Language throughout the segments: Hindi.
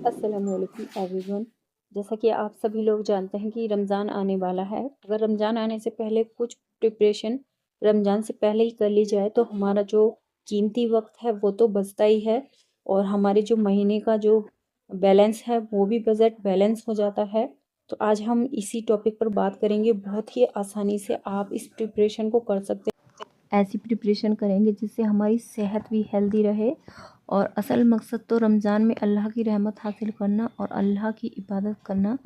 अस्सलामुअलैकुम एवरीवन। जैसा कि आप सभी लोग जानते हैं कि रमज़ान आने वाला है। अगर रमज़ान आने से पहले कुछ प्रिपरेशन रमज़ान से पहले ही कर ली जाए तो हमारा जो कीमती वक्त है वो तो बचता ही है, और हमारे जो महीने का जो बैलेंस है वो भी बजट बैलेंस हो जाता है। तो आज हम इसी टॉपिक पर बात करेंगे। बहुत ही आसानी से आप इस प्रिपरेशन को कर सकते हैं। ऐसी प्रिपरेशन करेंगे जिससे हमारी सेहत भी हेल्दी रहे, और असल मकसद तो रमज़ान में अल्लाह की रहमत हासिल करना और अल्लाह की इबादत करना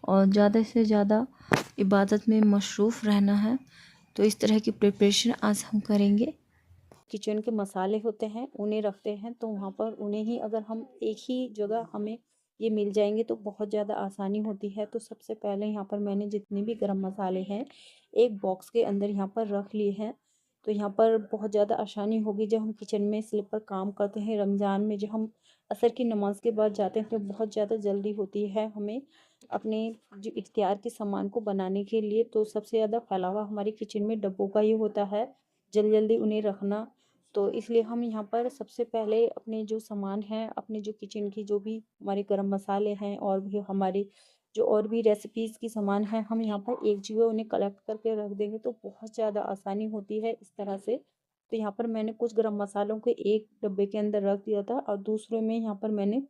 और ज़्यादा से ज़्यादा इबादत में मशरूफ़ रहना है। तो इस तरह की प्रिपरेशन आज हम करेंगे। किचन के मसाले होते हैं उन्हें रखते हैं, तो वहाँ पर उन्हें ही अगर हम एक ही जगह हमें ये मिल जाएंगे तो बहुत ज़्यादा आसानी होती है। तो सबसे पहले यहाँ पर मैंने जितने भी गरम मसाले हैं एक बॉक्स के अंदर यहाँ पर रख लिए हैं। तो यहाँ पर बहुत ज़्यादा आसानी होगी जब हम किचन में स्लिप पर काम करते हैं। रमज़ान में जब हम असर की नमाज के बाद जाते हैं तो बहुत ज़्यादा जल्दी होती है हमें अपने जो इख्तियार के सामान को बनाने के लिए। तो सबसे ज़्यादा फैलावा हमारे किचन में डब्बों का ही होता है, जल्दी जल्दी उन्हें रखना। तो इसलिए हम यहाँ पर सबसे पहले अपने जो सामान हैं, अपने जो किचन की जो भी हमारे गरम मसाले हैं और भी हमारे जो और भी रेसिपीज़ की सामान है, हम यहाँ पर एक जगह उन्हें कलेक्ट करके रख देंगे तो बहुत ज़्यादा आसानी होती है इस तरह से। तो यहाँ पर मैंने कुछ गरम मसालों को एक डब्बे के अंदर रख दिया था, और दूसरे में यहाँ पर मैंने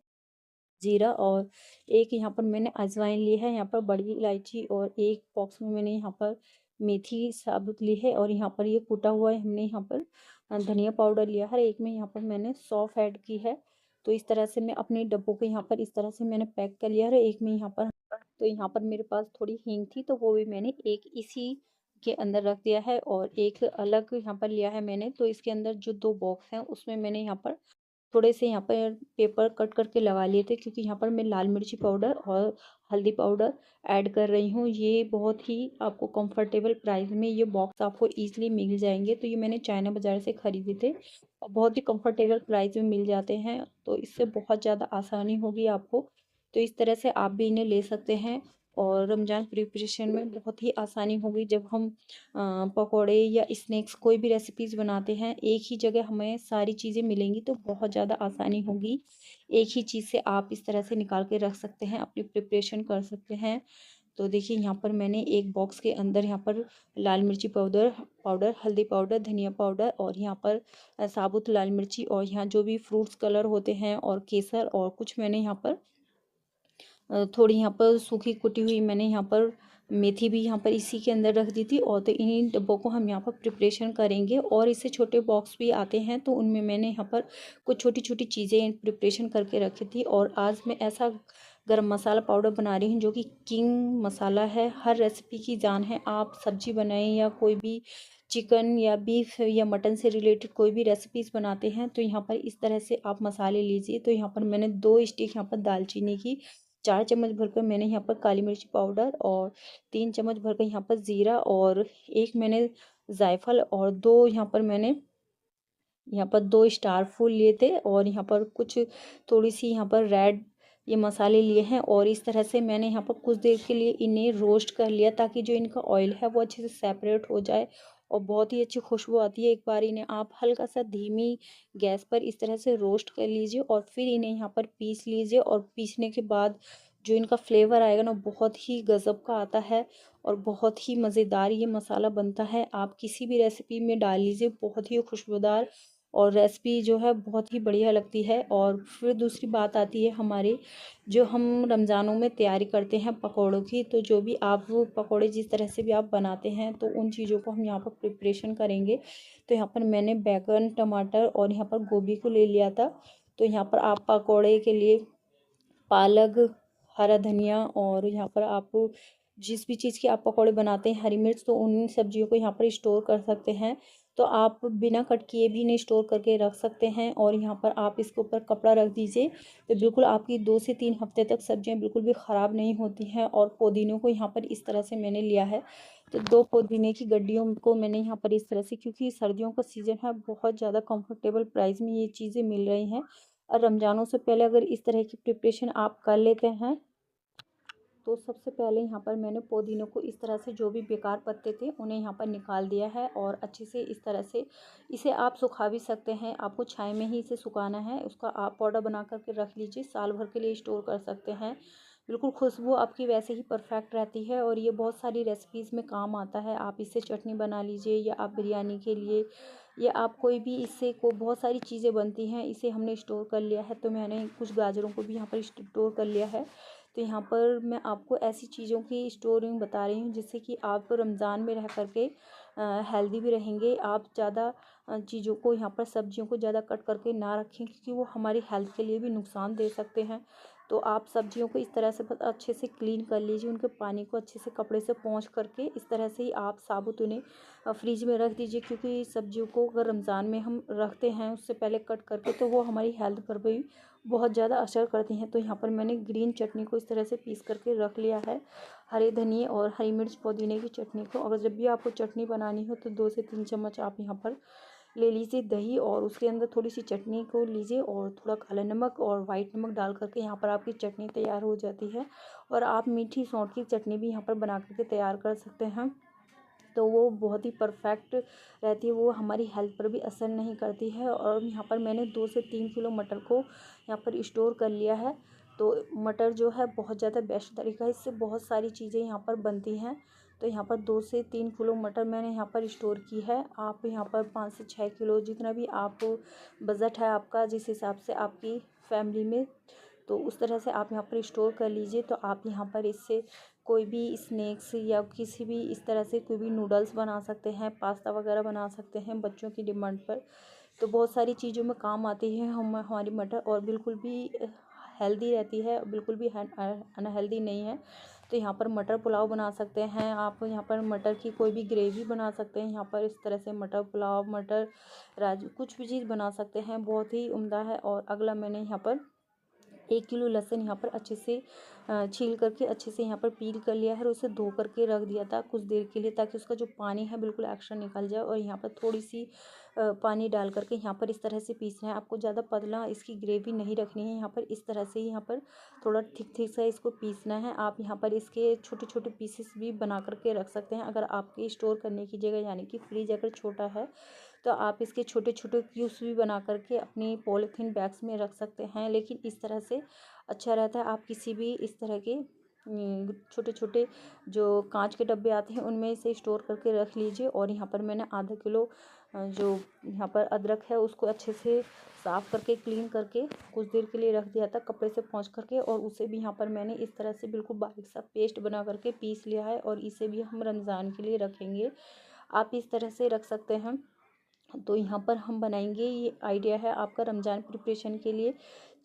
जीरा और एक यहाँ पर मैंने अजवाइन ली है, यहाँ पर बड़ी इलायची, और एक बॉक्स में मैंने यहाँ पर मेथी साबुत ली है, और यहाँ पर ये कूटा हुआ है हमने यहाँ पर धनिया पाउडर लिया है। एक में यहाँ पर मैंने सौंफ ऐड की है। तो इस तरह से मैं अपने डब्बों को यहाँ पर इस तरह से मैंने पैक कर लिया है। एक में यहाँ पर तो यहाँ पर मेरे पास थोड़ी हींग थी तो वो भी मैंने एक इसी के अंदर रख दिया है, और एक अलग यहाँ पर लिया है मैंने। तो इसके अंदर जो दो बॉक्स हैं उसमें मैंने यहाँ पर थोड़े से यहाँ पर पेपर कट करके लगा लिए थे, क्योंकि यहाँ पर मैं लाल मिर्ची पाउडर और हल्दी पाउडर ऐड कर रही हूँ। ये बहुत ही आपको कंफर्टेबल प्राइस में ये बॉक्स आपको ईजिली मिल जाएंगे। तो ये मैंने चाइना बाज़ार से ख़रीदे थे और बहुत ही कंफर्टेबल प्राइस में मिल जाते हैं। तो इससे बहुत ज़्यादा आसानी होगी आपको। तो इस तरह से आप भी इन्हें ले सकते हैं, और रमज़ान प्रिपरेशन में बहुत ही आसानी होगी जब हम पकोड़े या स्नैक्स कोई भी रेसिपीज़ बनाते हैं। एक ही जगह हमें सारी चीज़ें मिलेंगी तो बहुत ज़्यादा आसानी होगी। एक ही चीज़ से आप इस तरह से निकाल के रख सकते हैं, अपनी प्रिपरेशन कर सकते हैं। तो देखिए यहाँ पर मैंने एक बॉक्स के अंदर यहाँ पर लाल मिर्ची पाउडर पाउडर हल्दी पाउडर, धनिया पाउडर, और यहाँ पर साबुत लाल मिर्ची, और यहाँ जो भी फ्रूट्स कलर होते हैं और केसर, और कुछ मैंने यहाँ पर थोड़ी यहाँ पर सूखी कुटी हुई मैंने यहाँ पर मेथी भी यहाँ पर इसी के अंदर रख दी थी। और तो इन्हीं डब्बों को हम यहाँ पर प्रिपरेशन करेंगे। और इससे छोटे बॉक्स भी आते हैं तो उनमें मैंने यहाँ पर कुछ छोटी छोटी चीज़ें प्रिपरेशन करके रखी थी। और आज मैं ऐसा गरम मसाला पाउडर बना रही हूँ जो कि किंग मसाला है, हर रेसिपी की जान है। आप सब्जी बनाएं या कोई भी चिकन या बीफ या मटन से रिलेटेड कोई भी रेसिपीज़ बनाते हैं तो यहाँ पर इस तरह से आप मसाले लीजिए। तो यहाँ पर मैंने 2 स्टिक यहाँ पर दालचीनी की, 4 चम्मच भरकर मैंने यहाँ पर काली मिर्च पाउडर, और 3 चम्मच भरकर यहाँ पर ज़ीरा, और एक मैंने जायफल, और 2 यहाँ पर मैंने यहाँ पर 2 स्टार फूल लिए थे, और यहाँ पर कुछ थोड़ी सी यहाँ पर रेड ये मसाले लिए हैं। और इस तरह से मैंने यहाँ पर कुछ देर के लिए इन्हें रोस्ट कर लिया ताकि जो इनका ऑयल है वो अच्छे से सेपरेट हो जाए और बहुत ही अच्छी खुशबू आती है। एक बार इन्हें आप हल्का सा धीमी गैस पर इस तरह से रोस्ट कर लीजिए, और फिर इन्हें यहाँ पर पीस लीजिए। और पीसने के बाद जो इनका फ्लेवर आएगा ना बहुत ही गज़ब का आता है, और बहुत ही मज़ेदार ये मसाला बनता है। आप किसी भी रेसिपी में डाल लीजिए, बहुत ही खुशबूदार और रेसिपी जो है बहुत ही बढ़िया लगती है। और फिर दूसरी बात आती है हमारे जो हम रमज़ानों में तैयारी करते हैं पकौड़ों की। तो जो भी आप वो पकौड़े जिस तरह से भी आप बनाते हैं तो उन चीज़ों को हम यहाँ पर प्रिपरेशन करेंगे। तो यहाँ पर मैंने बैंगन, टमाटर और यहाँ पर गोभी को ले लिया था। तो यहाँ पर आप पकौड़े के लिए पालक, हरा धनिया, और यहाँ पर आप जिस भी चीज़ की आप पकौड़े बनाते हैं, हरी मिर्च, तो उन सब्जियों को यहाँ पर स्टोर कर सकते हैं। तो आप बिना कट किए भी इन्हें स्टोर करके रख सकते हैं, और यहाँ पर आप इसके ऊपर कपड़ा रख दीजिए तो बिल्कुल आपकी 2 से 3 हफ्ते तक सब्जियाँ बिल्कुल भी ख़राब नहीं होती हैं। और पुदीनों को यहाँ पर इस तरह से मैंने लिया है, तो 2 पुदीने की गड्डियों को मैंने यहाँ पर इस तरह से, क्योंकि सर्दियों का सीज़न है, बहुत ज़्यादा कंफर्टेबल प्राइस में ये चीज़ें मिल रही हैं। और रमज़ानों से पहले अगर इस तरह की प्रिपरेशन आप कर लेते हैं तो सबसे पहले यहाँ पर मैंने पुदीने को इस तरह से जो भी बेकार पत्ते थे उन्हें यहाँ पर निकाल दिया है और अच्छे से इस तरह से इसे आप सुखा भी सकते हैं। आपको छाया में ही इसे सुखाना है। उसका आप पाउडर बना करके रख लीजिए, साल भर के लिए स्टोर कर सकते हैं। बिल्कुल खुशबू आपकी वैसे ही परफेक्ट रहती है और ये बहुत सारी रेसिपीज़ में काम आता है। आप इससे चटनी बना लीजिए या आप बिरयानी के लिए या आप कोई भी इससे को बहुत सारी चीज़ें बनती हैं। इसे हमने स्टोर कर लिया है, तो मैंने कुछ गाजरों को भी यहाँ पर स्टोर कर लिया है। तो यहाँ पर मैं आपको ऐसी चीज़ों की स्टोरिंग बता रही हूँ जिससे कि आप रमज़ान में रह कर के हेल्दी भी रहेंगे। आप ज़्यादा चीज़ों को यहाँ पर सब्जियों को ज़्यादा कट करके ना रखें क्योंकि वो हमारी हेल्थ के लिए भी नुकसान दे सकते हैं। तो आप सब्जियों को इस तरह से बस अच्छे से क्लीन कर लीजिए, उनके पानी को अच्छे से कपड़े से पोंछ करके इस तरह से ही आप साबुत उन्हें फ्रिज में रख दीजिए क्योंकि सब्जियों को अगर रमज़ान में हम रखते हैं उससे पहले कट करके तो वो हमारी हेल्थ पर भी बहुत ज़्यादा असर करती हैं। तो यहाँ पर मैंने ग्रीन चटनी को इस तरह से पीस करके रख लिया है। हरे धनिए और हरी मिर्च पुदीने की चटनी को अगर जब भी आपको चटनी बनानी हो तो 2 से 3 चम्मच आप यहाँ पर ले लीजिए दही और उसके अंदर थोड़ी सी चटनी को लीजिए और थोड़ा काला नमक और वाइट नमक डाल करके यहाँ पर आपकी चटनी तैयार हो जाती है। और आप मीठी सौंठ की चटनी भी यहाँ पर बना करके तैयार कर सकते हैं। तो वो बहुत ही परफेक्ट रहती है, वो हमारी हेल्थ पर भी असर नहीं करती है। और यहाँ पर मैंने 2 से 3 किलो मटर को यहाँ पर स्टोर कर लिया है। तो मटर जो है बहुत ज़्यादा बेस्ट तरीका है, इससे बहुत सारी चीज़ें यहाँ पर बनती हैं। तो यहाँ पर 2 से 3 किलो मटर मैंने यहाँ पर स्टोर की है। आप यहाँ पर 5 से 6 किलो जितना भी आप बजट है आपका, जिस हिसाब से आपकी फैमिली में, तो उस तरह से आप यहाँ पर स्टोर कर लीजिए। तो आप यहाँ पर इससे कोई भी स्नैक्स या किसी भी इस तरह से कोई भी नूडल्स बना सकते हैं, पास्ता वगैरह बना सकते हैं बच्चों की डिमांड पर। तो बहुत सारी चीज़ों में काम आती है हमारी मटर और बिल्कुल भी हेल्दी रहती है, बिल्कुल भी अनहेल्दी नहीं है। तो यहाँ पर मटर पुलाव बना सकते हैं आप, यहाँ पर मटर की कोई भी ग्रेवी बना सकते हैं। यहाँ पर इस तरह से मटर पुलाव, मटर राजू कुछ भी चीज़ बना सकते हैं, बहुत ही उम्दा है। और अगला मैंने यहाँ पर 1 किलो लहसुन यहाँ पर अच्छे से छील करके अच्छे से यहाँ पर पील कर लिया है और उसे धो करके रख दिया था कुछ देर के लिए, ताकि उसका जो पानी है बिल्कुल एक्स्ट्रा निकल जाए। और यहाँ पर थोड़ी सी पानी डाल करके यहाँ पर इस तरह से पीसना है। आपको ज़्यादा पतला इसकी ग्रेवी नहीं रखनी है, यहाँ पर इस तरह से ही यहाँ पर थोड़ा थिक थिक सा इसको पीसना है। आप यहाँ पर इसके छोटे छोटे पीसेस भी बना करके रख सकते हैं। अगर आपके स्टोर करने की जगह यानी कि फ्रिज अगर छोटा है तो आप इसके छोटे छोटे क्यूब्स भी बना करके अपनी पॉलीथीन बैग्स में रख सकते हैं। लेकिन इस तरह से अच्छा रहता है, आप किसी भी इस तरह के छोटे छोटे जो कांच के डब्बे आते हैं उनमें इसे स्टोर करके रख लीजिए। और यहाँ पर मैंने आधा किलो जो यहाँ पर अदरक है उसको अच्छे से साफ़ करके क्लीन करके कुछ देर के लिए रख दिया था कपड़े से पोंछ करके, और उसे भी यहाँ पर मैंने इस तरह से बिल्कुल बारीक सा पेस्ट बना करके पीस लिया है। और इसे भी हम रमज़ान के लिए रखेंगे, आप इस तरह से रख सकते हैं। तो यहाँ पर हम बनाएंगे, ये आइडिया है आपका रमज़ान प्रिपरेशन के लिए,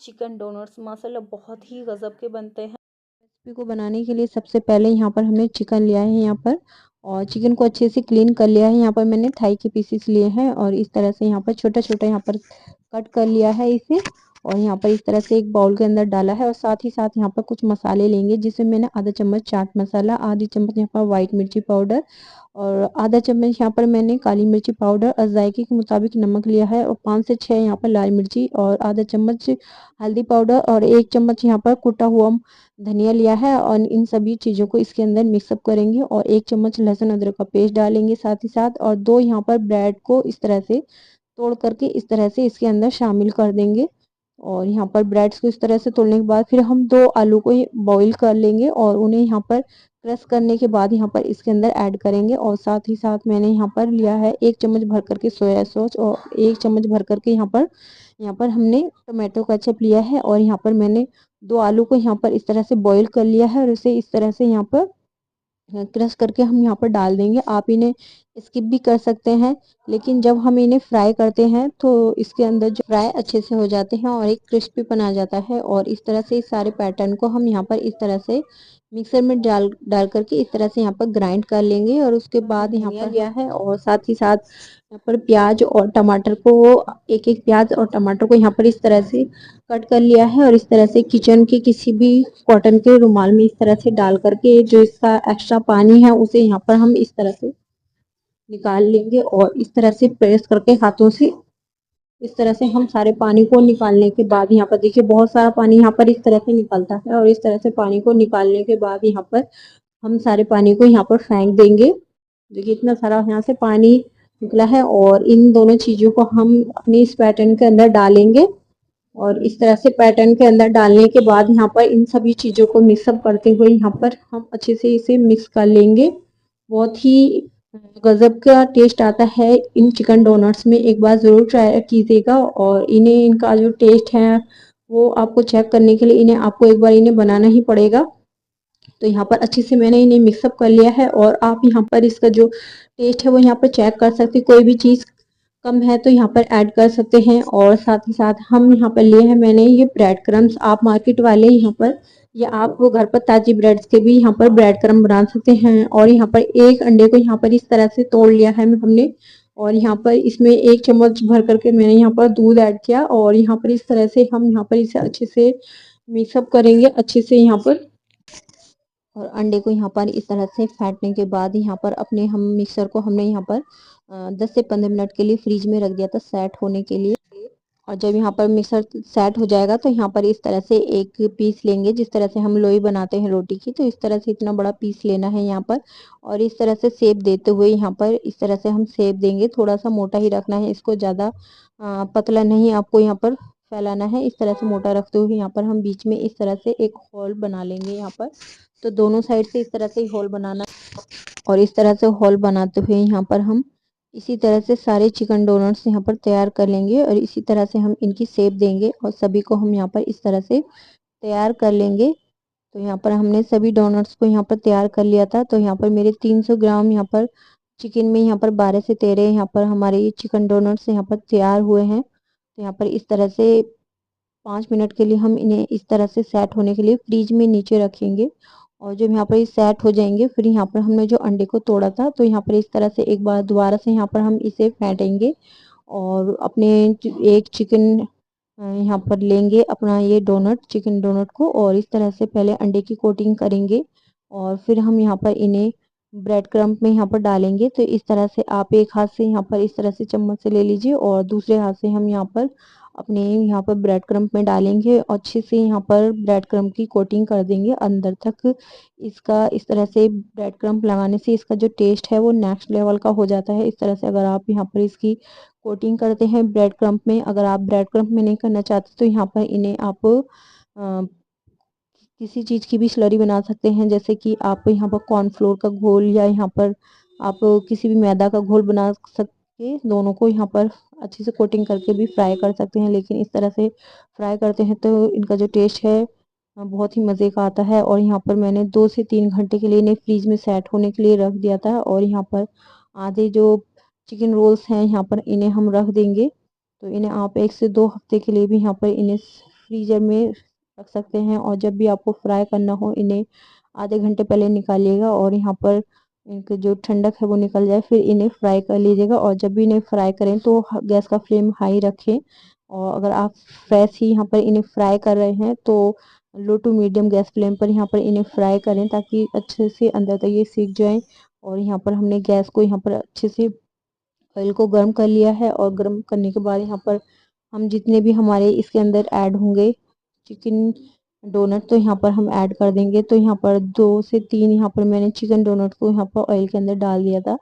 चिकन डोनट्स माशाल्लाह बहुत ही गज़ब के बनते हैं। रेसिपी को बनाने के लिए सबसे पहले यहाँ पर हमने चिकन लिया है यहाँ पर, और चिकन को अच्छे से क्लीन कर लिया है। यहाँ पर मैंने थाई के पीसेस लिए हैं और इस तरह से यहाँ पर छोटा छोटा यहाँ पर कट कर लिया है इसे। और यहाँ पर इस तरह से एक बाउल के अंदर डाला है और साथ ही साथ यहाँ पर कुछ मसाले लेंगे, जिसमें मैंने आधा चम्मच चाट मसाला, आधी चम्मच यहाँ पर वाइट मिर्ची पाउडर और आधा चम्मच यहाँ पर मैंने काली मिर्ची पाउडर और जायके के मुताबिक नमक लिया है, और 5 से 6 यहाँ पर लाल मिर्ची और आधा चम्मच हल्दी पाउडर और 1 चम्मच यहाँ पर कुटा हुआ धनिया लिया है। और इन सभी चीज़ों को इसके अंदर मिक्सअप करेंगे और 1 चम्मच लहसुन अदरक का पेस्ट डालेंगे साथ ही साथ, और 2 यहाँ पर ब्रेड को इस तरह से तोड़ करके इस तरह से इसके अंदर शामिल कर देंगे। और यहाँ पर ब्रेड्स को इस तरह से तोड़ने के बाद फिर हम 2 आलू को बॉईल कर लेंगे और उन्हें यहाँ पर क्रश करने के बाद यहाँ पर इसके अंदर ऐड करेंगे। और साथ ही साथ मैंने यहाँ पर लिया है 1 चम्मच भर करके सोया सॉस और 1 चम्मच भर करके यहाँ पर हमने टोमेटो केचप लिया है। और यहाँ पर मैंने 2 आलू को यहाँ पर इस तरह से बॉईल कर लिया है और इसे इस तरह से यहाँ पर क्रश करके हम यहाँ पर डाल देंगे। आप इन्हें स्किप भी कर सकते हैं, लेकिन जब हम इन्हें फ्राई करते हैं तो इसके अंदर जो फ्राई अच्छे से हो जाते हैं और एक क्रिस्पीपन आ जाता है। और इस तरह से इस सारे पैटर्न को हम यहाँ पर इस तरह से मिक्सर में डाल करके इस तरह से यहाँ पर ग्राइंड कर लेंगे। और उसके बाद यहाँ पर लिया है और साथ ही साथ यहाँ पर प्याज और टमाटर को एक एक प्याज और टमाटर को यहाँ पर इस तरह से कट कर लिया है। और इस तरह से किचन के किसी भी कॉटन के रुमाल में इस तरह से डाल करके जो इसका एक्स्ट्रा पानी है उसे यहाँ पर हम इस तरह से निकाल लेंगे और इस तरह से प्रेस करके हाथों से इस तरह से हम सारे पानी को निकालने के बाद यहाँ पर देखिए बहुत सारा पानी यहाँ पर इस तरह से निकलता है, और इस तरह से पानी को निकालने के बाद यहाँ पर हम सारे पानी को यहाँ पर फेंक देंगे। देखिए इतना सारा यहाँ से पानी निकला है, और इन दोनों चीज़ों को हम अपने इस पैटर्न के अंदर डालेंगे। और इस तरह से पैटर्न के अंदर डालने के बाद यहाँ पर इन सभी चीज़ों को मिक्सअप करते हुए यहाँ पर हम अच्छे से इसे मिक्स कर लेंगे। बहुत ही गजब का टेस्ट आता है इन चिकन डोनट्स में, एक बार ज़रूर ट्राई कीजिएगा। और इन्हें इनका जो टेस्ट है वो आपको चेक करने के लिए इन्हें आपको एक बार इन्हें बनाना ही पड़ेगा। तो यहाँ पर अच्छे से मैंने इन्हें मिक्सअप कर लिया है, और आप यहाँ पर इसका जो टेस्ट है वो यहाँ पर चेक कर सकते हैं। कोई भी चीज़ कम है तो यहाँ पर ऐड कर सकते हैं। और साथ ही साथ हम यहाँ पर लिए हैं मैंने ये ब्रेड क्रम्स। आप मार्केट वाले यहाँ पर या आप वो घर पर ताज़ी ब्रेड्स के भी यहाँ पर ब्रेड क्रम्ब बना सकते हैं। और यहाँ पर एक अंडे को यहाँ पर इस तरह से तोड़ लिया है हमने, और यहाँ पर इसमें 1 चम्मच भर करके मैंने यहाँ पर दूध ऐड किया, और यहाँ पर इस तरह से हम यहाँ पर इसे अच्छे से मिक्सअप करेंगे अच्छे से यहाँ पर। और अंडे को यहाँ पर इस तरह से फेंटने के बाद यहाँ पर अपने हम मिक्सर को हमने यहाँ पर 10 से 15 मिनट के लिए फ्रीज में रख दिया था सेट होने के लिए। और जब यहाँ पर मिक्सर सेट हो जाएगा तो यहाँ पर इस तरह से एक पीस लेंगे, जिस तरह से हम लोई बनाते हैं रोटी की, तो इस तरह से इतना बड़ा पीस लेना है यहाँ पर। और इस तरह से शेप देते हुए यहाँ पर इस तरह से हम शेप देंगे। थोड़ा सा मोटा ही रखना है इसको, ज़्यादा पतला नहीं आपको यहाँ पर फैलाना है। इस तरह से मोटा रखते हुए यहाँ पर हम बीच में इस तरह से एक होल बना लेंगे यहाँ पर। तो दोनों साइड से इस तरह से होल बनाना, और इस तरह से होल बनाते हुए यहाँ पर हम इसी तरह से सारे चिकन डोनट्स यहाँ पर तैयार कर लेंगे, और इसी तरह से हम इनकी शेप देंगे और सभी को हम यहाँ पर इस तरह से तैयार कर लेंगे। तो यहाँ पर हमने सभी डोनट्स को यहाँ पर तैयार कर लिया था। तो यहाँ पर मेरे 300 ग्राम यहाँ पर चिकन में यहाँ पर 12 से 13 यहाँ पर हमारे ये चिकन डोनट्स यहाँ पर तैयार हुए हैं। तो यहाँ पर इस तरह से 5 मिनट के लिए हम इन्हें इस तरह से सेट होने के लिए फ्रीज में नीचे रखेंगे। और जब यहाँ पर ये सेट हो जाएंगे फिर यहाँ पर हमने जो अंडे को तोड़ा था तो यहाँ पर इस तरह से एक बार दोबारा से यहाँ पर हम इसे फेंटेंगे, और अपने एक चिकन यहाँ पर लेंगे अपना ये डोनट चिकन डोनट को, और इस तरह से पहले अंडे की कोटिंग करेंगे, और फिर हम यहाँ पर इन्हें ब्रेड क्रम्ब में यहाँ पर डालेंगे। तो इस तरह से आप एक हाथ से यहाँ पर इस तरह से चम्मच से ले लीजिए, और दूसरे हाथ से हम यहाँ पर अपने यहाँ पर ब्रेड क्रम्ब में डालेंगे और अच्छे से यहाँ पर ब्रेड क्रम्ब की कोटिंग कर देंगे अंदर तक। इसका इस तरह से ब्रेड क्रम्ब लगाने से इसका जो टेस्ट है वो नेक्स्ट लेवल का हो जाता है। इस तरह से अगर आप यहाँ पर इसकी कोटिंग करते हैं ब्रेड क्रम्ब में, अगर आप ब्रेड क्रम्ब में नहीं करना चाहते तो यहाँ पर इन्हें आप किसी चीज़ की भी स्लरी बना सकते हैं, जैसे कि आप यहाँ पर कॉर्नफ्लोर का घोल या यहाँ पर आप किसी भी मैदा का घोल बना सकते, दोनों को यहाँ पर अच्छे से कोटिंग करके भी फ्राई कर सकते हैं। लेकिन इस तरह से फ्राई करते हैं तो इनका जो टेस्ट है बहुत ही मज़े का आता है। और यहाँ पर मैंने 2 से 3 घंटे के लिए इन्हें फ्रीज में सेट होने के लिए रख दिया था, और यहाँ पर आधे जो चिकन रोल्स हैं यहाँ पर इन्हें हम रख देंगे। तो इन्हें आप 1 से 2 हफ्ते के लिए भी यहाँ पर इन्हें फ्रीजर में रख सकते हैं, और जब भी आपको फ्राई करना हो इन्हें आधे घंटे पहले निकालिएगा, और यहाँ पर इनके जो ठंडक है वो निकल जाए फिर इन्हें फ्राई कर लीजिएगा। और जब भी इन्हें फ्राई करें तो गैस का फ्लेम हाई रखें, और अगर आप फ्रेश ही यहाँ पर इन्हें फ्राई कर रहे हैं तो लो टू मीडियम गैस फ्लेम पर यहाँ पर इन्हें फ्राई करें, ताकि अच्छे से अंदर तक ये सीख जाएं। और यहाँ पर हमने गैस को यहाँ पर अच्छे से ऑयल को गर्म कर लिया है, और गर्म करने के बाद यहाँ पर हम जितने भी हमारे इसके अंदर ऐड होंगे चिकन डोनट तो यहाँ पर हम ऐड कर देंगे। तो यहाँ पर 2 से 3 यहाँ पर मैंने चिकन डोनट को यहाँ पर ऑयल के अंदर डाल दिया था,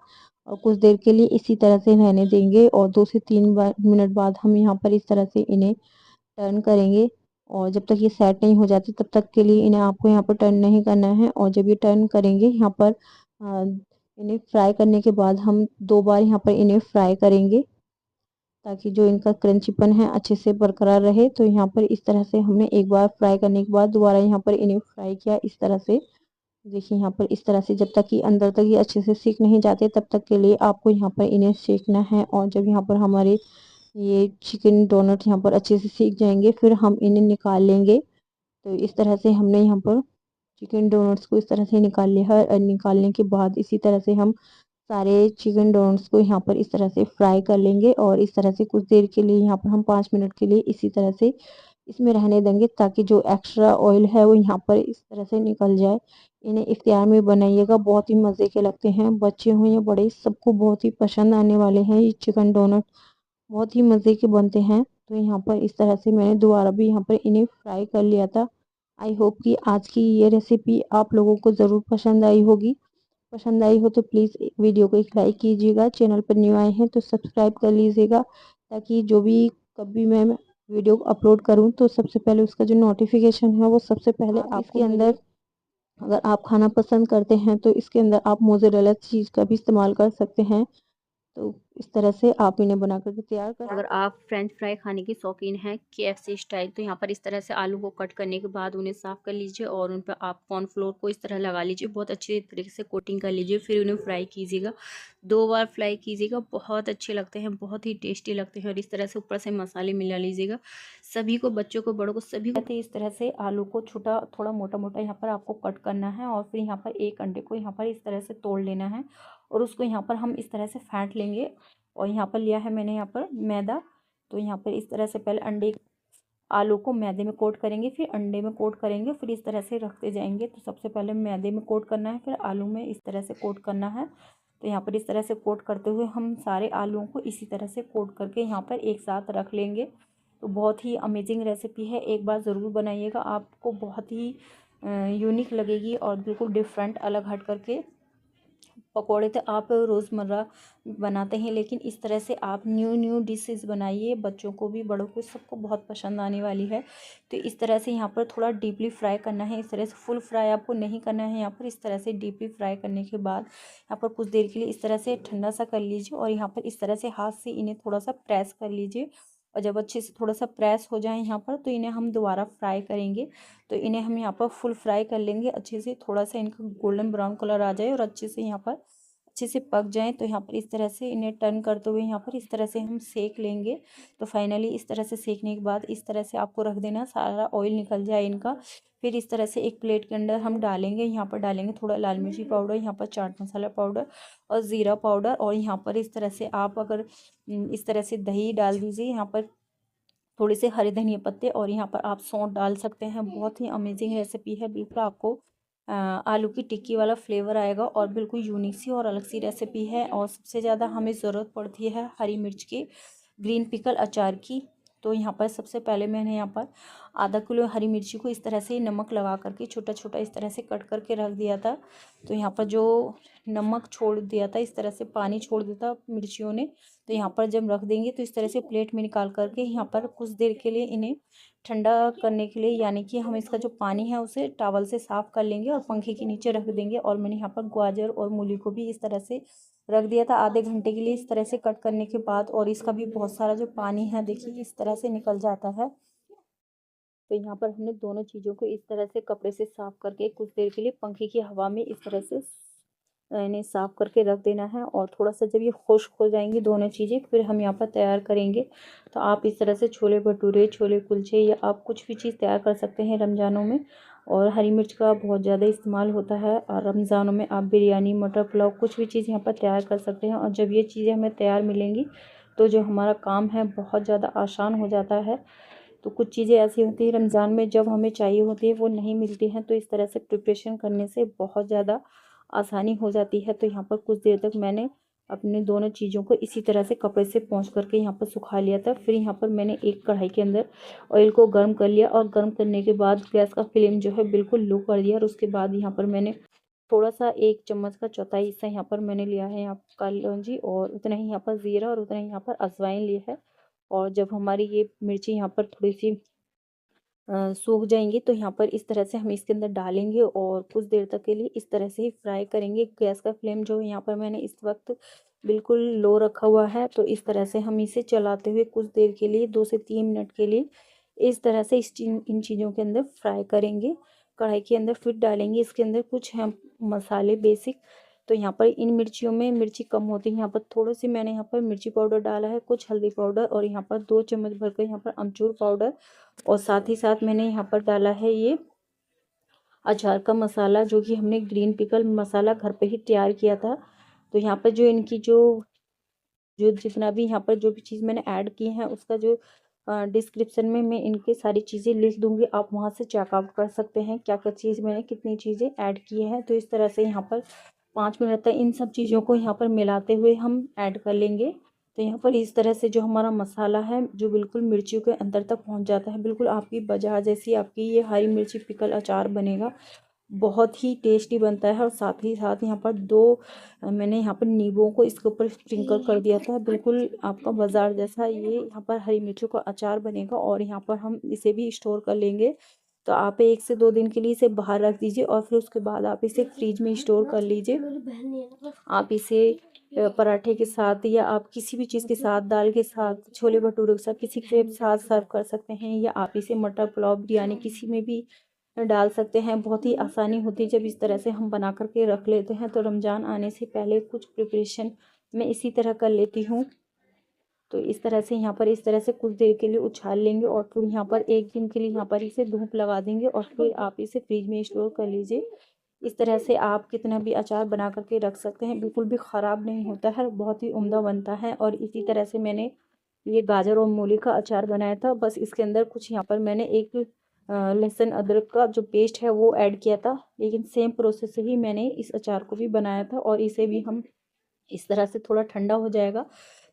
और कुछ देर के लिए इसी तरह से रहने देंगे, और 2 से 3 मिनट बाद हम यहाँ पर इस तरह से इन्हें टर्न करेंगे। और जब तक ये सेट नहीं हो जाती तब तक के लिए इन्हें आपको यहाँ पर टर्न नहीं करना है। और जब ये टर्न करेंगे यहाँ पर इन्हें फ्राई करने के बाद हम 2 बार यहाँ पर इन्हें फ्राई करेंगे, ताकि जो इनका क्रंचीपन है अच्छे से बरकरार रहे। तो यहाँ पर इस तरह से हमने एक बार फ्राई करने के बाद दोबारा यहाँ पर इन्हें फ्राई किया इस तरह से। देखिए यहाँ पर इस तरह से जब तक कि अंदर तक ये अच्छे से सीख नहीं जाते तब तक के लिए आपको यहाँ पर इन्हें सेकना है। और जब यहाँ पर हमारे ये चिकन डोनट यहाँ पर अच्छे से सीख जाएंगे फिर हम इन्हें निकाल लेंगे। तो इस तरह से हमने यहाँ पर चिकन डोनट्स को इस तरह से निकाल लिया है, और निकालने के बाद इसी तरह से हम सारे चिकन डोनट्स को यहाँ पर इस तरह से फ्राई कर लेंगे, और इस तरह से कुछ देर के लिए यहाँ पर हम 5 मिनट के लिए इसी तरह से इसमें रहने देंगे, ताकि जो एक्स्ट्रा ऑयल है वो यहाँ पर इस तरह से निकल जाए। इन्हें इख्तियार में बनाइएगा, बहुत ही मज़े के लगते हैं, बच्चे हों या बड़े सबको बहुत ही पसंद आने वाले हैं ये चिकन डोनट। बहुत ही मज़े के बनते हैं। तो यहाँ पर इस तरह से मैंने दोबारा भी यहाँ पर इन्हें फ्राई कर लिया था। आई होप कि आज की ये रेसिपी आप लोगों को ज़रूर पसंद आई होगी। पसंद आई हो तो प्लीज़ वीडियो को एक लाइक कीजिएगा। चैनल पर न्यू आए हैं तो सब्सक्राइब कर लीजिएगा, ताकि जो भी कभी मैं वीडियो अपलोड करूँ तो सबसे पहले उसका जो नोटिफिकेशन है वो सबसे पहले आपको इसके अंदर अगर आप खाना पसंद करते हैं तो इसके अंदर आप मोज़रेला चीज़ का भी इस्तेमाल कर सकते हैं। तो इस तरह से आप इन्हें बना करके तैयार कर। अगर आप फ्रेंच फ्राई खाने की शौकीन हैं KFC स्टाइल, तो यहाँ पर इस तरह से आलू को कट करने के बाद उन्हें साफ़ कर लीजिए और उन पर आप कॉर्नफ्लोर को इस तरह लगा लीजिए, बहुत अच्छी तरीके से कोटिंग कर लीजिए, फिर उन्हें फ्राई कीजिएगा। 2 बार फ्राई कीजिएगा, बहुत अच्छे लगते हैं, बहुत ही टेस्टी लगते हैं। और इस तरह से ऊपर से मसाले मिला लीजिएगा। सभी को, बच्चों को, बड़ों को, सभी को इस तरह से आलू को छोटा थोड़ा मोटा मोटा यहाँ पर आपको कट करना है। और फिर यहाँ पर एक अंडे को यहाँ पर इस तरह से तोड़ लेना है और उसको यहाँ पर हम इस तरह से फेंट लेंगे। और यहाँ पर लिया है मैंने यहाँ पर मैदा। तो यहाँ पर इस तरह से पहले आलू को मैदे में कोट करेंगे, फिर अंडे में कोट करेंगे, फिर इस तरह से रखते जाएंगे। तो सबसे पहले मैदे में कोट करना है, फिर आलू में इस तरह से कोट करना है। तो यहाँ पर इस तरह से कोट करते हुए हम सारे आलूओं को इसी तरह से कोट करके यहाँ पर एक साथ रख लेंगे। तो बहुत ही अमेजिंग रेसिपी है, एक बार ज़रूर बनाइएगा, आपको बहुत ही यूनिक लगेगी और बिल्कुल डिफरेंट, अलग हट करके। पकोड़े तो आप रोज़मर्रा बनाते हैं, लेकिन इस तरह से आप न्यू न्यू डिशेज़ बनाइए, बच्चों को भी, बड़ों को, सबको बहुत पसंद आने वाली है। तो इस तरह से यहाँ पर थोड़ा डीपली फ्राई करना है, इस तरह से फुल फ्राई आपको नहीं करना है। यहाँ पर इस तरह से डीपली फ्राई करने के बाद यहाँ पर कुछ देर के लिए इस तरह से ठंडा सा कर लीजिए और यहाँ पर इस तरह से हाथ से इन्हें थोड़ा सा प्रेस कर लीजिए। और जब अच्छे से थोड़ा सा प्रेस हो जाए यहाँ पर, तो इन्हें हम दोबारा फ्राई करेंगे। तो इन्हें हम यहाँ पर फुल फ्राई कर लेंगे अच्छे से, थोड़ा सा इनका गोल्डन ब्राउन कलर आ जाए और अच्छे से यहाँ पर अच्छे से पक जाएँ। तो यहाँ पर इस तरह से इन्हें टर्न करते हुए यहाँ पर इस तरह से हम सेक लेंगे। तो फाइनली इस तरह से सेकने के बाद इस तरह से आपको रख देना, सारा ऑयल निकल जाए इनका। फिर इस तरह से एक प्लेट के अंदर हम डालेंगे, यहाँ पर डालेंगे थोड़ा लाल मिर्ची पाउडर, यहाँ पर चाट मसाला पाउडर और ज़ीरा पाउडर। और यहाँ पर इस तरह से आप अगर इस तरह से दही डाल दीजिए, यहाँ पर थोड़े से हरे धनिया पत्ते, और यहाँ पर आप सौंठ डाल सकते हैं। बहुत ही अमेजिंग रेसिपी है, बिल्कुल आपको आलू की टिक्की वाला फ्लेवर आएगा और बिल्कुल यूनिक सी और अलग सी रेसिपी है। और सबसे ज़्यादा हमें ज़रूरत पड़ती है हरी मिर्च की, ग्रीन पिकल अचार की। तो यहाँ पर सबसे पहले मैंने यहाँ पर आधा किलो हरी मिर्ची को इस तरह से नमक लगा करके छोटा छोटा इस तरह से कट करके रख दिया था। तो यहाँ पर जो नमक छोड़ दिया था, इस तरह से पानी छोड़ दिया था मिर्चियों ने, तो यहाँ पर जब रख देंगे तो इस तरह से प्लेट में निकाल करके यहाँ पर कुछ देर के लिए इन्हें ठंडा करने के लिए, यानी कि हम इसका जो पानी है उसे टॉवल से साफ़ कर लेंगे और पंखे के नीचे रख देंगे। और मैंने यहाँ पर गाजर और मूली को भी इस तरह से रख दिया था आधे घंटे के लिए, इस तरह से कट करने के बाद। और इसका भी बहुत सारा जो पानी है देखिए इस तरह से निकल जाता है। तो यहाँ पर हमने दोनों चीज़ों को इस तरह से कपड़े से साफ़ करके कुछ देर के लिए पंखे की हवा में इस तरह से इन्हें साफ़ करके रख देना है। और थोड़ा सा जब ये खुश्क हो जाएंगी दोनों चीज़ें, फिर हम यहाँ पर तैयार करेंगे। तो आप इस तरह से छोले भटूरे, छोले कुलचे, या आप कुछ भी चीज़ तैयार कर सकते हैं रमज़ानों में। और हरी मिर्च का बहुत ज़्यादा इस्तेमाल होता है, और रमज़ानों में आप बिरयानी, मटर पुलाव, कुछ भी चीज़ यहाँ पर तैयार कर सकते हैं। और जब ये चीज़ें हमें तैयार मिलेंगी तो जो हमारा काम है बहुत ज़्यादा आसान हो जाता है। तो कुछ चीज़ें ऐसी होती हैं रमज़ान में जब हमें चाहिए होती है वो नहीं मिलती हैं, तो इस तरह से प्रिपरेशन करने से बहुत ज़्यादा आसानी हो जाती है। तो यहाँ पर कुछ देर तक मैंने अपने दोनों चीज़ों को इसी तरह से कपड़े से पोंछ करके यहाँ पर सुखा लिया था। फिर यहाँ पर मैंने एक कढ़ाई के अंदर ऑयल को गर्म कर लिया, और गर्म करने के बाद गैस का फ्लेम जो है बिल्कुल लो कर दिया। और उसके बाद यहाँ पर मैंने थोड़ा सा 1 चम्मच का चौथाई हिस्सा यहाँ पर मैंने लिया है यहाँ काली इलायची, और उतना ही यहाँ पर ज़ीरा, और उतना ही यहाँ पर अजवाइन लिया है। और जब हमारी ये मिर्ची यहाँ पर थोड़ी सी सूख जाएंगी तो यहाँ पर इस तरह से हम इसके अंदर डालेंगे और कुछ देर तक के लिए इस तरह से ही फ्राई करेंगे। गैस का फ्लेम जो यहाँ पर मैंने इस वक्त बिल्कुल लो रखा हुआ है। तो इस तरह से हम इसे चलाते हुए कुछ देर के लिए 2 से 3 मिनट के लिए इस तरह से इन चीज़ों के अंदर फ्राई करेंगे। कढ़ाई के अंदर फिर डालेंगे इसके अंदर कुछ हम मसाले बेसिक। तो यहाँ पर इन मिर्चियों में मिर्ची कम होती है, यहाँ पर थोड़ी सी मैंने यहाँ पर मिर्ची पाउडर डाला है, कुछ हल्दी पाउडर, और यहाँ पर 2 चम्मच भरकर यहाँ पर अमचूर पाउडर, और साथ ही साथ मैंने यहाँ पर डाला है ये अचार का मसाला, जो कि हमने ग्रीन पिकल मसाला घर पे ही तैयार किया था। तो यहाँ पर जो इनकी जो जो जितना भी यहाँ पर जो भी चीज़ मैंने ऐड की है उसका जो डिस्क्रिप्शन में मैं इनकी सारी चीज़ें लिख दूँगी, आप वहाँ से चेकआउट कर सकते हैं क्या क्या चीज़ मैंने कितनी चीज़ें ऐड की हैं। तो इस तरह से यहाँ पर 5 मिनट तक इन सब चीज़ों को यहाँ पर मिलाते हुए हम ऐड कर लेंगे। तो यहाँ पर इस तरह से जो हमारा मसाला है जो बिल्कुल मिर्चियों के अंदर तक पहुँच जाता है, बिल्कुल आपकी बाजार जैसी आपकी ये हरी मिर्ची पिकल अचार बनेगा। बहुत ही टेस्टी बनता है। और साथ ही साथ यहाँ पर मैंने यहाँ पर नींबुओं को इसके ऊपर स्प्रिंकल कर दिया था। बिल्कुल आपका बाजार जैसा ये यहाँ पर हरी मिर्चों का अचार बनेगा। और यहाँ पर हम इसे भी स्टोर कर लेंगे। तो आप 1 से 2 दिन के लिए इसे बाहर रख दीजिए और फिर उसके बाद आप इसे फ्रिज में स्टोर कर लीजिए। आप इसे पराठे के साथ या आप किसी भी चीज़ के साथ, दाल के साथ, छोले भटूरे के साथ, किसी के साथ सर्व कर सकते हैं। या आप इसे मटर पुलाव, बिरयानी किसी में भी डाल सकते हैं। बहुत ही आसानी होती है जब इस तरह से हम बना करके रख लेते हैं। तो रमज़ान आने से पहले कुछ प्रिपरेशन मैं इसी तरह कर लेती हूँ। तो इस तरह से यहाँ पर इस तरह से कुछ देर के लिए उछाल लेंगे और फिर यहाँ पर 1 दिन के लिए यहाँ पर इसे धूप लगा देंगे और फिर आप इसे फ्रिज में स्टोर कर लीजिए। इस तरह से आप कितना भी अचार बना करके रख सकते हैं, बिल्कुल भी ख़राब नहीं होता है, बहुत ही उम्दा बनता है। और इसी तरह से मैंने ये गाजर और मूली का अचार बनाया था। बस इसके अंदर कुछ यहाँ पर मैंने एक लहसुन अदरक का जो पेस्ट है वो ऐड किया था। लेकिन सेम प्रोसेस से ही मैंने इस अचार को भी बनाया था। और इसे भी हम इस तरह से थोड़ा ठंडा हो जाएगा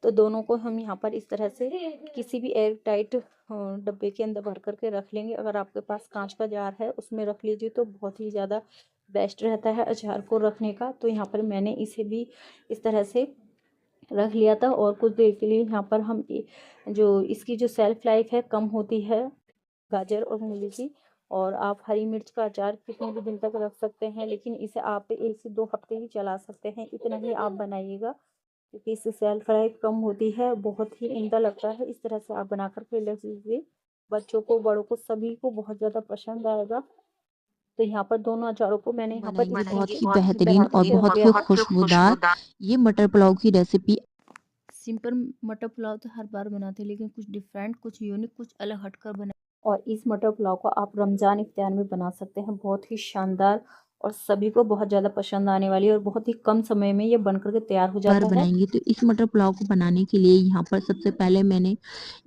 तो दोनों को हम यहाँ पर इस तरह से किसी भी एयर टाइट डब्बे के अंदर भर करके रख लेंगे। अगर आपके पास कांच का जार है उसमें रख लीजिए तो बहुत ही ज़्यादा बेस्ट रहता है अचार को रखने का। तो यहाँ पर मैंने इसे भी इस तरह से रख लिया था। और कुछ देर के लिए यहाँ पर हम जो इसकी जो सेल्फ लाइफ है कम होती है गाजर और मूली की। और आप हरी मिर्च का अचार कितने भी दिन तक रख सकते हैं, लेकिन इसे आप 1 से 2 हफ्ते ही चला सकते हैं। इतना ही आप बनाइएगा क्योंकि इससे सेल्फ लाइफ कम होती है, बहुत ही उम्दा लगता है। इस तरह से आप बना कर के रख लीजिए, बच्चों को, बड़ों को, सभी को बहुत ज़्यादा पसंद आएगा। तो यहाँ पर दोनों अचारों को मैंने यहाँ पर बनाएंगे बहुत बनाएंगे ही बहुत ही बेहतरीन और बेहतरीन और बहुत ही बहुत ही खुशबूदार खुशबूदार। ये मटर पुलाव की रेसिपी। सिंपल मटर पुलाव तो हर बार बनाते हैं, लेकिन कुछ डिफरेंट, कुछ यूनिक, कुछ अलग हटकर बना। और इस मटर पुलाव को आप रमज़ान इफ्तार में बना सकते हैं। बहुत ही शानदार और सभी को बहुत ज़्यादा पसंद आने वाली है। और बहुत ही कम समय में ये बन करके तैयार हो बार जाता है। बनाएंगे तो इस मटर पुलाव को बनाने के लिए यहाँ पर सबसे पहले मैंने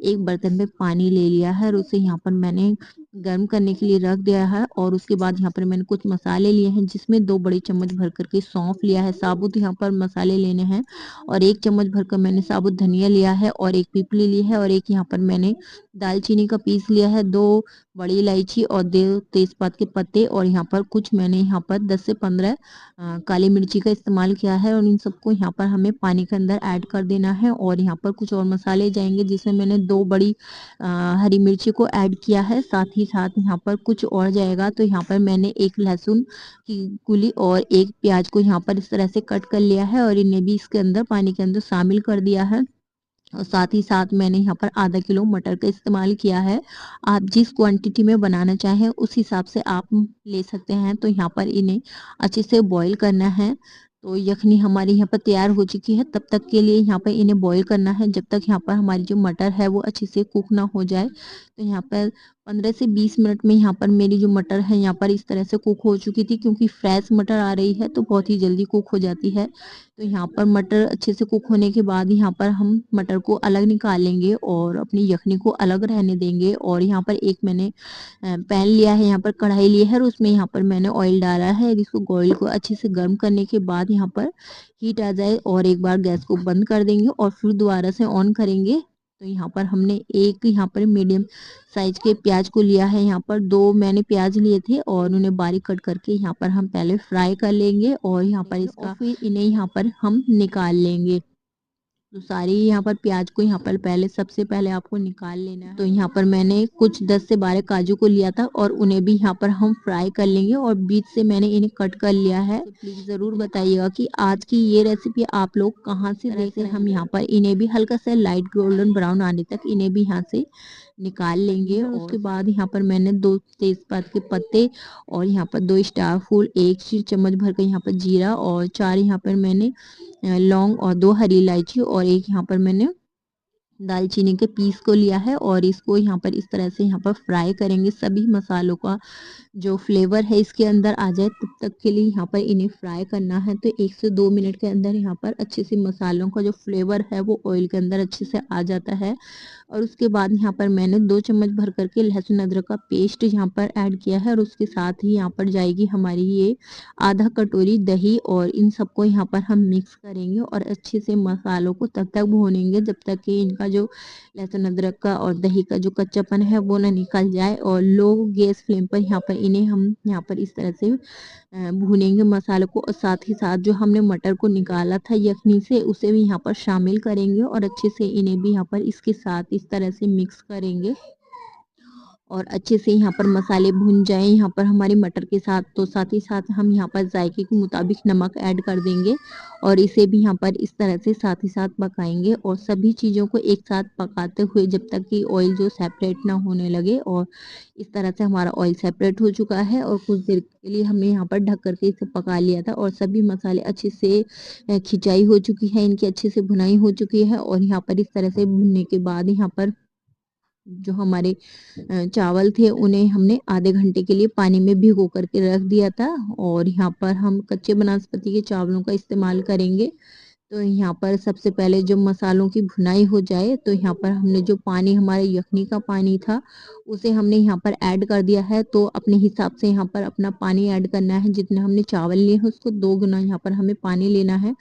एक बर्तन में पानी ले लिया है और उसे यहाँ पर मैंने गर्म करने के लिए रख दिया है। और उसके बाद यहाँ पर मैंने कुछ मसाले लिए हैं जिसमें 2 बड़ी चम्मच भर करके सौंफ लिया है, साबुत यहाँ पर मसाले लेने हैं। और 1 चम्मच भरकर मैंने साबुत धनिया लिया है और 1 पीपली ली है और 1 यहाँ पर मैंने दालचीनी का पीस लिया है, 2 बड़ी इलायची और 2 तेजपात के पत्ते। और यहाँ पर कुछ मैंने यहाँ पर 10 से 15 काली मिर्ची का इस्तेमाल किया है। और इन सबको यहाँ पर हमें पानी के अंदर ऐड कर देना है। और यहाँ पर कुछ और मसाले जाएंगे जिसमें मैंने 2 बड़ी हरी मिर्ची को ऐड किया है, साथ ही साथ यहाँ पर कुछ और जाएगा। तो यहाँ पर मैंने 1 लहसुन की कुली और 1 प्याज को यहाँ पर इस तरह से कट कर लिया है और इन्हें भी इसके अंदर पानी के अंदर शामिल कर दिया है। और साथ ही साथ मैंने यहाँ पर आधा किलो मटर का इस्तेमाल किया है। आप जिस क्वांटिटी में बनाना चाहें उस हिसाब से आप ले सकते हैं। तो यहाँ पर इन्हें अच्छे से बॉईल करना है। तो यखनी हमारी यहाँ पर तैयार हो चुकी है, तब तक के लिए यहाँ पर इन्हें बॉईल करना है जब तक यहाँ पर हमारी जो मटर है वो अच्छे से कुक ना हो जाए। तो यहाँ पर 15 से 20 मिनट में यहाँ पर मेरी जो मटर है यहाँ पर इस तरह से कुक हो चुकी थी, क्योंकि फ्रेश मटर आ रही है तो बहुत ही जल्दी कुक हो जाती है। तो यहाँ पर मटर अच्छे से कुक होने के बाद यहाँ पर हम मटर को अलग निकाल लेंगे और अपनी यखनी को अलग रहने देंगे। और यहाँ पर एक मैंने पैन लिया है, यहाँ पर कढ़ाई ली है और उसमें यहाँ पर मैंने ऑयल डाला है। इसको ऑयल को अच्छे से गर्म करने के बाद यहाँ पर हीट आ जाए और एक बार गैस को बंद कर देंगे और फिर दोबारा से ऑन करेंगे। तो यहाँ पर हमने एक यहाँ पर मीडियम साइज के प्याज को लिया है, यहाँ पर 2 मैंने प्याज लिए थे और उन्हें बारीक कट करके यहाँ पर हम पहले फ्राई कर लेंगे और यहाँ पर इसका फिर इन्हें यहाँ पर हम निकाल लेंगे। तो सारी यहाँ पर प्याज को यहाँ पर पहले सबसे पहले आपको निकाल लेना है। तो यहाँ पर मैंने कुछ 10 से 12 काजू को लिया था और उन्हें भी यहाँ पर हम फ्राई कर लेंगे और बीच से मैंने इन्हें कट कर लिया है। तो प्लीज जरूर बताइएगा कि आज की ये रेसिपी आप लोग कहाँ से देख रहे हैं। हम यहाँ पर इन्हें भी हल्का सा लाइट गोल्डन ब्राउन आने तक इन्हें भी यहाँ से निकाल लेंगे। और उसके बाद यहाँ पर मैंने 2 तेजपात के पत्ते और यहाँ पर 2 स्टार फूल, 1 चम्मच भर कर यहाँ पर जीरा और 4 यहाँ पर मैंने लौंग और 2 हरी इलायची और 1 यहाँ पर मैंने दालचीनी के पीस को लिया है और इसको यहाँ पर इस तरह से यहाँ पर फ्राई करेंगे। सभी मसालों का जो फ्लेवर है इसके अंदर आ जाए तब तक के लिए यहाँ पर इन्हें फ्राई करना है। तो 1 से 2 मिनट के अंदर यहाँ पर अच्छे से मसालों का जो फ्लेवर है वो ऑयल के अंदर अच्छे से आ जाता है। और उसके बाद यहाँ पर मैंने 2 चम्मच भर करके लहसुन अदरक का पेस्ट यहाँ पर ऐड किया है और उसके साथ ही यहाँ पर जाएगी हमारी ये आधा कटोरी दही और इन सबको यहाँ पर हम मिक्स करेंगे और अच्छे से मसालों को तब तक भूनेंगे जब तक कि इनका जो लहसुन अदरक का और दही का जो कच्चापन है वो ना निकल जाए। और लो गैस फ्लेम पर यहाँ पर इन्हें हम यहाँ पर इस तरह से भूनेंगे मसालों को। और साथ ही साथ जो हमने मटर को निकाला था यखनी से उसे भी यहाँ पर शामिल करेंगे और अच्छे से इन्हें भी यहाँ पर इसके साथ इस तरह से मिक्स करेंगे और अच्छे से यहाँ पर मसाले भुन जाएं यहाँ पर हमारे मटर के साथ। तो साथ ही साथ हम यहाँ पर जायके के मुताबिक नमक ऐड कर देंगे और इसे भी यहाँ पर इस तरह से साथ ही साथ पकाएंगे और सभी चीज़ों को एक साथ पकाते हुए जब तक कि ऑयल जो सेपरेट ना होने लगे। और इस तरह से हमारा ऑयल सेपरेट हो चुका है और कुछ देर के लिए हमने यहाँ पर ढक करके इसे पका लिया था और सभी मसाले अच्छे से खिंचाई हो चुकी है, इनकी अच्छे से भुनाई हो चुकी है। और यहाँ पर इस तरह से भुनने के बाद यहाँ पर जो हमारे चावल थे उन्हें हमने आधे घंटे के लिए पानी में भिगो करके रख दिया था और यहाँ पर हम कच्चे बनास्पति के चावलों का इस्तेमाल करेंगे। तो यहाँ पर सबसे पहले जो मसालों की भुनाई हो जाए तो यहाँ पर हमने जो पानी हमारे यखनी का पानी था उसे हमने यहाँ पर ऐड कर दिया है। तो अपने हिसाब से यहाँ पर अपना पानी ऐड करना है, जितने हमने चावल लिए हैं उसको 2 गुना यहाँ पर हमें पानी लेना है।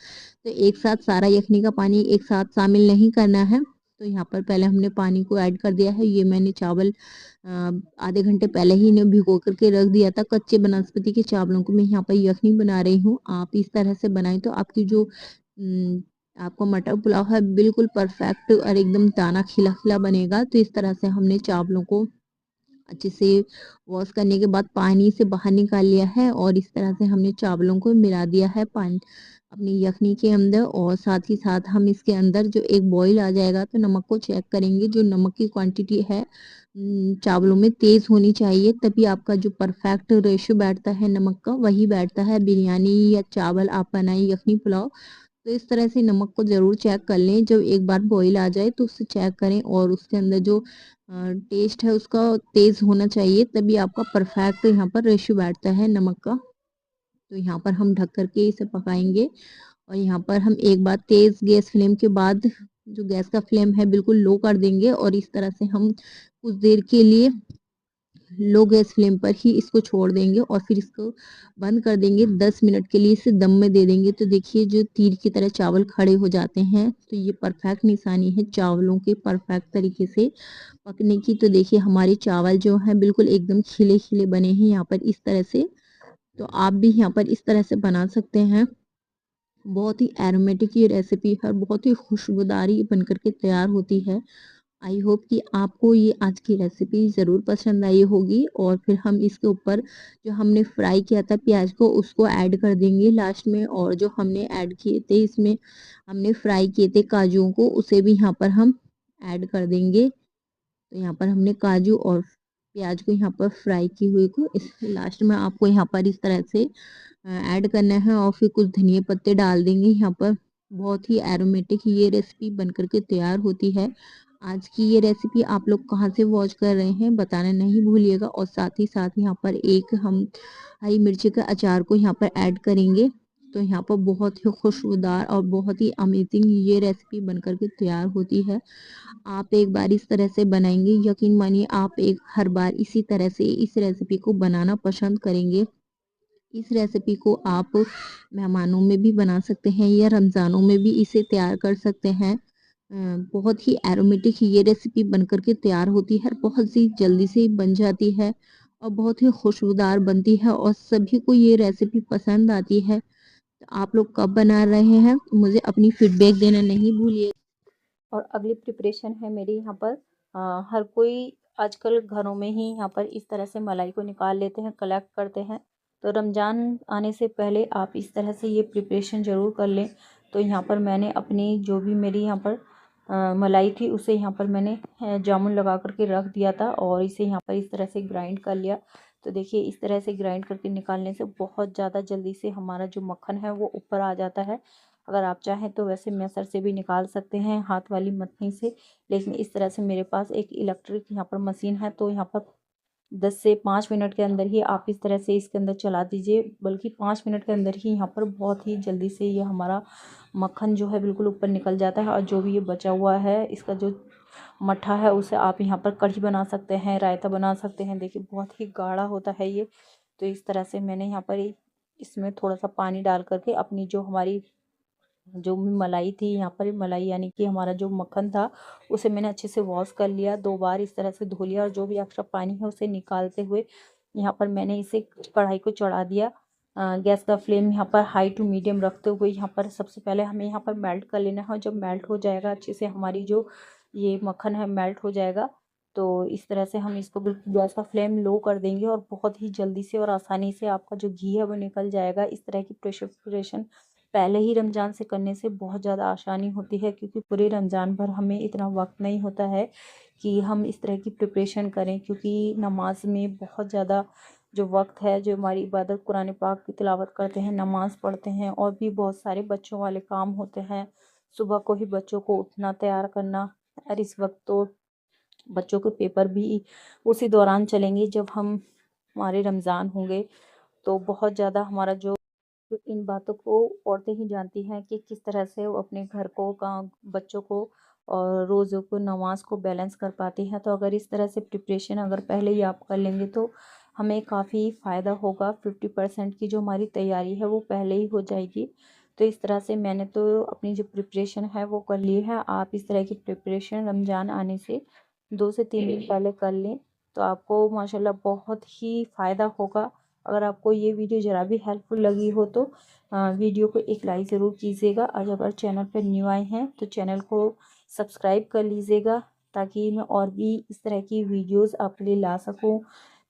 तो एक साथ सारा यखनी का पानी एक साथ शामिल नहीं करना है। तो यहाँ पर पहले हमने पानी को ऐड कर दिया है। ये मैंने चावल आधे घंटे पहले ही इन्हें भिगो करके रख दिया था। कच्चे बनास्पति के चावलों को मैं यहाँ पर यखनी बना रही हूँ। आप इस तरह से बनाएं तो आपकी जो आपको मटर पुलाव है बिल्कुल परफेक्ट और एकदम दाना खिला खिला बनेगा। तो इस तरह से हमने चावलों को अच्छे से वॉश करने के बाद पानी से बाहर निकाल लिया है और इस तरह से हमने चावलों को मिला दिया है पानी अपनी यखनी के अंदर। और साथ ही साथ हम इसके अंदर जो एक बॉईल आ जाएगा तो नमक को चेक करेंगे। जो नमक की क्वांटिटी है चावलों में तेज होनी चाहिए, तभी आपका जो परफेक्ट रेशियो बैठता है नमक का वही बैठता है। बिरयानी या चावल आप बनाए यखनी पुलाव तो इस तरह से नमक को ज़रूर चेक कर लें। जब एक बार बॉईल आ जाए तो उससे चेक करें और उसके अंदर जो टेस्ट है उसका तेज़ होना चाहिए, तभी आपका परफेक्ट यहाँ पर रेशियो बैठता है नमक का। तो यहाँ पर हम ढक करके इसे पकाएंगे और यहाँ पर हम एक बार तेज़ गैस फ्लेम के बाद जो गैस का फ्लेम है बिल्कुल लो कर देंगे और इस तरह से हम कुछ देर के लिए लो गैस फ्लेम पर ही इसको छोड़ देंगे और फिर इसको बंद कर देंगे। 10 मिनट के लिए इसे दम में दे देंगे। तो देखिए जो तीर की तरह चावल खड़े हो जाते हैं तो ये परफेक्ट निशानी है चावलों के परफेक्ट तरीके से पकने की। तो देखिए हमारे चावल जो हैं बिल्कुल एकदम खिले खिले बने हैं यहाँ पर इस तरह से। तो आप भी यहाँ पर इस तरह से बना सकते हैं। बहुत ही एरोमेटिक ये रेसिपी है, बहुत ही खुशबूदार ये बन करके तैयार होती है। आई होप कि आपको ये आज की रेसिपी ज़रूर पसंद आई होगी। और फिर हम इसके ऊपर जो हमने फ्राई किया था प्याज को उसको ऐड कर देंगे लास्ट में। और जो हमने ऐड किए थे इसमें हमने फ्राई किए थे काजुओं को उसे भी यहाँ पर हम ऐड कर देंगे। तो यहाँ पर हमने काजू और प्याज को यहाँ पर फ्राई की हुई को इस लास्ट में आपको यहाँ पर इस तरह से ऐड करना है और फिर कुछ धनिया पत्ते डाल देंगे यहाँ पर। बहुत ही एरोमेटिक ये रेसिपी बन करके तैयार होती है। आज की ये रेसिपी आप लोग कहाँ से वॉच कर रहे हैं बताना नहीं भूलिएगा। और साथ ही साथ यहाँ पर एक हम हरी मिर्ची का अचार को यहाँ पर ऐड करेंगे। तो यहाँ पर बहुत ही खुशबूदार और बहुत ही अमेजिंग ये रेसिपी बन करके तैयार होती है। आप एक बार इस तरह से बनाएंगे यकीन मानिए आप एक हर बार इसी तरह से इस रेसिपी को बनाना पसंद करेंगे। इस रेसिपी को आप मेहमानों में भी बना सकते हैं या रमज़ानों में भी इसे तैयार कर सकते हैं। बहुत ही एरोमेटिक ये रेसिपी बनकर के तैयार होती है, बहुत ही जल्दी से बन जाती है और बहुत ही खुशबूदार बनती है और सभी को ये रेसिपी पसंद आती है। तो आप लोग कब बना रहे हैं मुझे अपनी फीडबैक देना नहीं भूलिए। और अगली प्रिपरेशन है मेरी यहाँ पर हर कोई आजकल घरों में ही यहाँ पर इस तरह से मलाई को निकाल लेते हैं, कलेक्ट करते हैं। तो रमज़ान आने से पहले आप इस तरह से ये प्रिपरेशन ज़रूर कर लें। तो यहाँ पर मैंने अपनी जो भी मेरी यहाँ पर मलाई थी उसे यहाँ पर मैंने जामुन लगा करके रख दिया था और इसे यहाँ पर इस तरह से ग्राइंड कर लिया। तो देखिए इस तरह से ग्राइंड करके निकालने से बहुत ज़्यादा जल्दी से हमारा जो मक्खन है वो ऊपर आ जाता है। अगर आप चाहें तो वैसे मैसर से भी निकाल सकते हैं, हाथ वाली मथनी से, लेकिन इस तरह से मेरे पास एक इलेक्ट्रिक यहाँ पर मशीन है, तो यहाँ पर 10 से 5 मिनट के अंदर ही आप इस तरह से इसके अंदर चला दीजिए, बल्कि 5 मिनट के अंदर ही यहाँ पर बहुत ही जल्दी से ये हमारा मक्खन जो है बिल्कुल ऊपर निकल जाता है। और जो भी ये बचा हुआ है इसका जो मट्ठा है उसे आप यहाँ पर कढ़ी बना सकते हैं, रायता बना सकते हैं। देखिए बहुत ही गाढ़ा होता है ये। तो इस तरह से मैंने यहाँ पर इसमें थोड़ा सा पानी डाल करके अपनी जो हमारी जो मलाई थी, यहाँ पर मलाई यानी कि हमारा जो मक्खन था, उसे मैंने अच्छे से वॉश कर लिया, 2 बार इस तरह से धो लिया, और जो भी एक्स्ट्रा पानी है उसे निकालते हुए यहाँ पर मैंने इसे कढ़ाई को चढ़ा दिया। गैस का फ्लेम यहाँ पर हाई टू मीडियम रखते हुए यहाँ पर सबसे पहले हमें यहाँ पर मेल्ट कर लेना है। और जब मेल्ट हो जाएगा अच्छे से, हमारी जो ये मक्खन है मेल्ट हो जाएगा, तो इस तरह से हम इसको बिल्कुल गैस का फ्लेम लो कर देंगे, और बहुत ही जल्दी से और आसानी से आपका जो घी है वो निकल जाएगा। इस तरह की प्रिपरेशन पहले ही रमज़ान से करने से बहुत ज़्यादा आसानी होती है, क्योंकि पूरे रमज़ान भर हमें इतना वक्त नहीं होता है कि हम इस तरह की प्रिपरेशन करें, क्योंकि नमाज में बहुत ज़्यादा जो वक्त है, जो हमारी इबादत कुरान पाक की तिलावत करते हैं, नमाज़ पढ़ते हैं, और भी बहुत सारे बच्चों वाले काम होते हैं। सुबह को ही बच्चों को उठना, तैयार करना, और इस वक्त तो बच्चों के पेपर भी उसी दौरान चलेंगे जब हमारे रमज़ान होंगे। तो बहुत ज़्यादा हमारा जो इन बातों को औरतें ही जानती हैं कि किस तरह से वो अपने घर को, काम, बच्चों को और रोज़ों को, नमाज को बैलेंस कर पाती हैं। तो अगर इस तरह से प्रिपरेशन अगर पहले ही आप कर लेंगे तो हमें काफ़ी फ़ायदा होगा। 50% की जो हमारी तैयारी है वो पहले ही हो जाएगी। तो इस तरह से मैंने तो अपनी जो प्रिपरेशन है वो कर ली है। आप इस तरह की प्रिपरेशन रमज़ान आने से 2 से 3 दिन पहले कर लें, तो आपको माशाल्लाह बहुत ही फ़ायदा होगा। अगर आपको ये वीडियो ज़रा भी हेल्पफुल लगी हो तो वीडियो को एक लाइक ज़रूर कीजिएगा, और अगर चैनल पर न्यू आए हैं तो चैनल को सब्सक्राइब कर लीजिएगा, ताकि मैं और भी इस तरह की वीडियोस आपके लिए ला सकूं।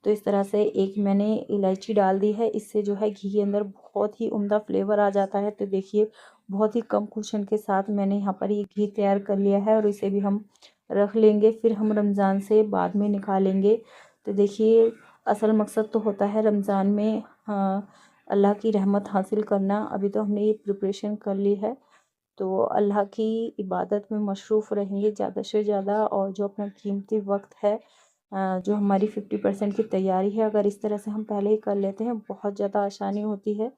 तो इस तरह से एक मैंने इलायची डाल दी है, इससे जो है घी के अंदर बहुत ही उम्दा फ्लेवर आ जाता है। तो देखिए बहुत ही कम कुशन के साथ मैंने यहाँ पर ये घी तैयार कर लिया है, और इसे भी हम रख लेंगे, फिर हम रमज़ान से बाद में निकालेंगे। तो देखिए असल मकसद तो होता है रमज़ान में अल्लाह की रहमत हासिल करना। अभी तो हमने ये प्रिपरेशन कर ली है, तो अल्लाह की इबादत में मशरूफ़ रहेंगे ज़्यादा से ज़्यादा। और जो अपना कीमती वक्त है, जो हमारी 50% की तैयारी है, अगर इस तरह से हम पहले ही कर लेते हैं बहुत ज़्यादा आसानी होती है।